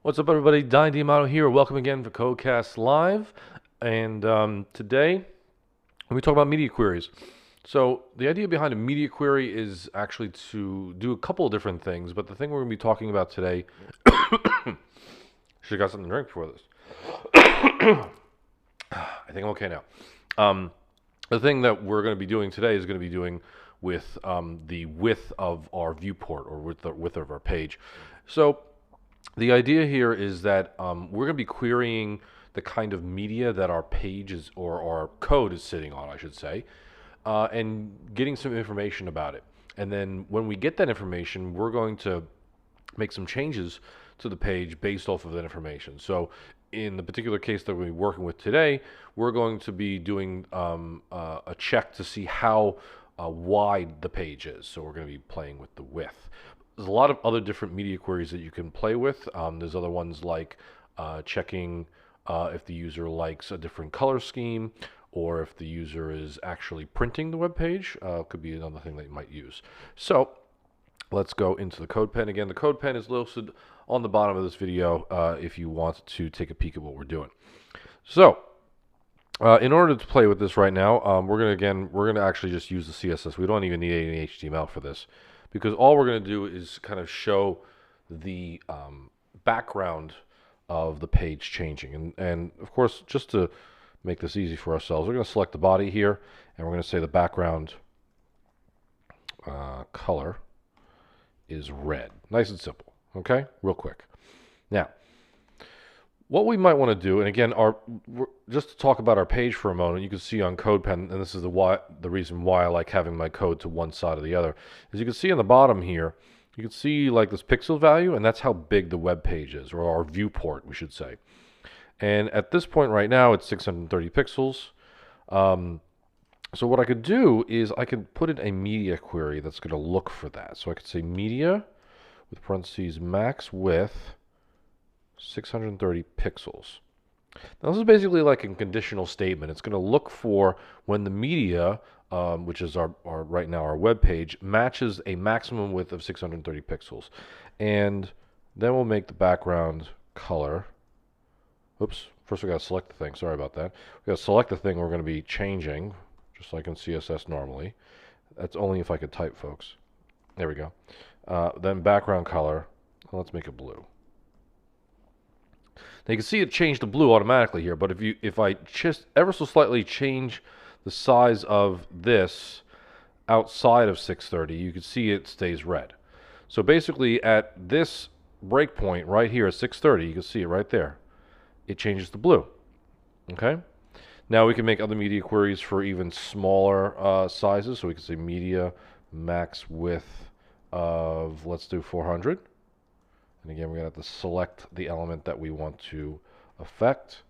What's up, everybody? Don D'Amato here. Welcome again for Codecast Live. And today, we talk about media queries. So the idea behind a media query is actually to do a couple of different things. But the thing we're going to be talking about today, should have got something to drink before this. I think I'm okay now. The thing that we're going to be doing today is going to be doing with the width of our viewport, or with the width of our page. So the idea here is that we're going to be querying the kind of media that our page is, or our code is sitting on, I should say, and getting some information about it. And then when we get that information, we're going to make some changes to the page based off of that information. So in the particular case that we'll be working with today, we're going to be doing a check to see how wide the page is. So we're going to be playing with the width. There's a lot of other different media queries that you can play with. There's other ones like checking if the user likes a different color scheme, or if the user is actually printing the web page. Could be another thing that you might use. So let's go into the code pen. Again, the code pen is listed on the bottom of this video if you want to take a peek at what we're doing. So in order to play with this right now, we're gonna actually just use the CSS. We don't even need any HTML for this, because all we're going to do is kind of show the background of the page changing. And of course, just to make this easy for ourselves, we're going to select the body here, and we're going to say the background color is red. Nice and simple. Okay, real quick. Now, what we might want to do, and again, just to talk about our page for a moment, you can see on CodePen, and this is the reason why I like having my code to one side or the other. As you can see on the bottom here, you can see like this pixel value, and that's how big the web page is, or our viewport, we should say. And at this point right now, it's 630 pixels. So what I could do is I could put in a media query that's going to look for that. So I could say media with parentheses max width 630 pixels. Now this is basically like a conditional statement. It's going to look for when the media, which is our right now our web page, matches a maximum width of 630 pixels. And then we'll make the background color. Oops, first we got to select the thing. Sorry about that. We got to select the thing we're going to be changing, just like in CSS normally. That's only if I could type, folks. There we go. Then background color, let's make it blue. Now you can see it changed to blue automatically here, but if I just ever so slightly change the size of this outside of 630, you can see it stays red. So basically at this breakpoint right here at 630, you can see it right there. It changes to blue. Okay? Now we can make other media queries for even smaller sizes. So we can say media max width of, let's do 400. And again, we're going to have to select the element that we want to affect.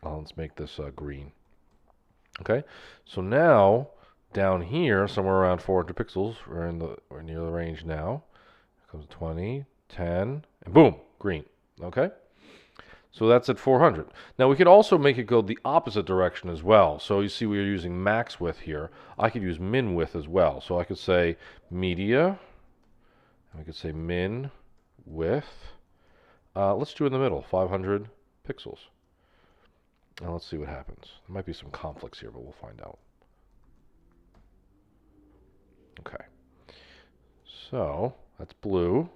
Let's make this green. Okay, so now down here, somewhere around 400 pixels, we're near the range now. Here comes 20, 10, and boom, green. Okay, so that's at 400. Now we could also make it go the opposite direction as well. So you see we're using max width here. I could use min width as well. So I could say media, and we could say min width, let's do in the middle, 500 pixels. Now let's see what happens. There might be some conflicts here, but we'll find out. Okay, so that's blue,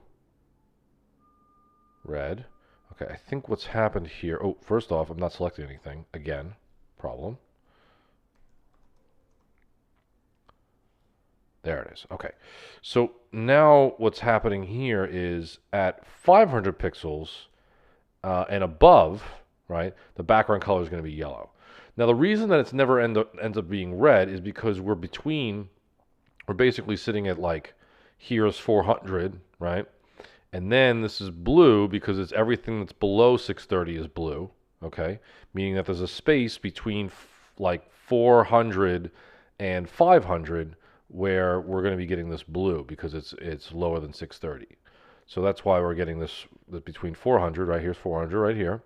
red. Okay, I think what's happened here, oh, first off, I'm not selecting anything. Again, problem. There it is. Okay. So now what's happening here is at 500 pixels and above, right, the background color is going to be yellow. Now the reason that it's never ends up being red is because we're basically sitting at like, here's 400, right? And then this is blue because it's everything that's below 630 is blue, okay? Meaning that there's a space between like 400 and 500 where we're going to be getting this blue because it's lower than 630. So that's why we're getting this between 400, right here's 400 right here,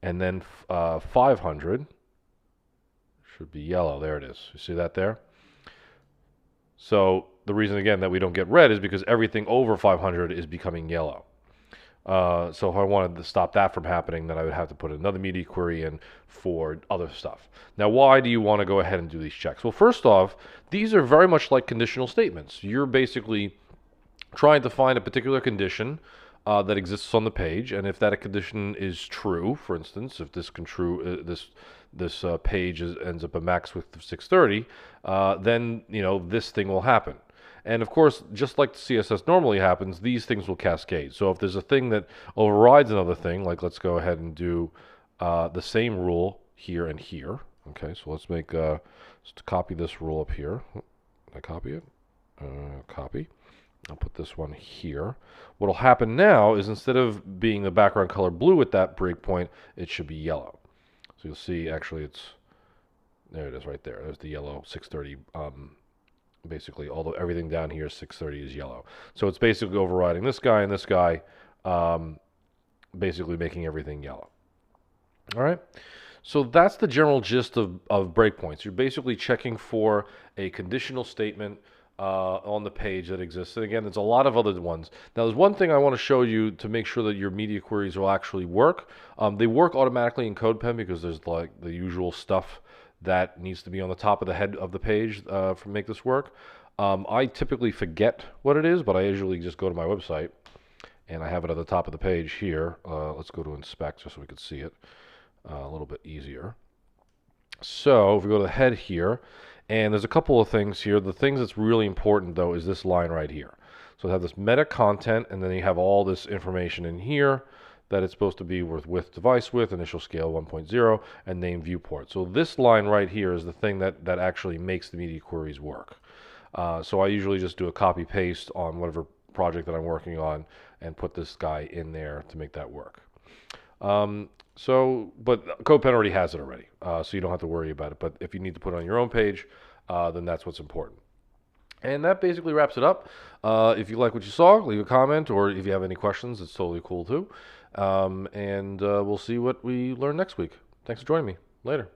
and then 500 should be yellow. There it is. You see that there? So the reason again that we don't get red is because everything over 500 is becoming yellow. So if I wanted to stop that from happening, then I would have to put another media query in for other stuff. Now, why do you want to go ahead and do these checks? Well, first off, these are very much like conditional statements. You're basically trying to find a particular condition that exists on the page, and if that condition is true, for instance, if this page ends up a max width of 630, then this thing will happen. And of course, just like the CSS normally happens, these things will cascade. So if there's a thing that overrides another thing, like let's go ahead and do the same rule here and here. Okay, so let's copy this rule up here. Did I copy it? Copy. I'll put this one here. What will happen now is instead of being the background color blue at that breakpoint, it should be yellow. So you'll see actually there it is right there. There's the yellow 630. Basically, although everything down here 630 is yellow. So it's basically overriding this guy and this guy, basically making everything yellow. All right. So that's the general gist of breakpoints. You're basically checking for a conditional statement on the page that exists. And again, there's a lot of other ones. Now, there's one thing I want to show you to make sure that your media queries will actually work. They work automatically in CodePen because there's like the usual stuff that needs to be on the top of the head of the page for make this work. I typically forget what it is, but I usually just go to my website and I have it at the top of the page here. Let's go to inspect just so we can see it a little bit easier. So if we go to the head here, and there's a couple of things here. The things that's really important though is this line right here. So I have this meta content, and then you have all this information in here that it's supposed to be with width, device width, initial scale 1.0, and name viewport. So this line right here is the thing that actually makes the media queries work. So I usually just do a copy paste on whatever project that I'm working on and put this guy in there to make that work. But CodePen already has it already, so you don't have to worry about it. But if you need to put it on your own page, then that's what's important. And that basically wraps it up. If you like what you saw, leave a comment, or if you have any questions, it's totally cool too. And we'll see what we learn next week. Thanks for joining me. Later.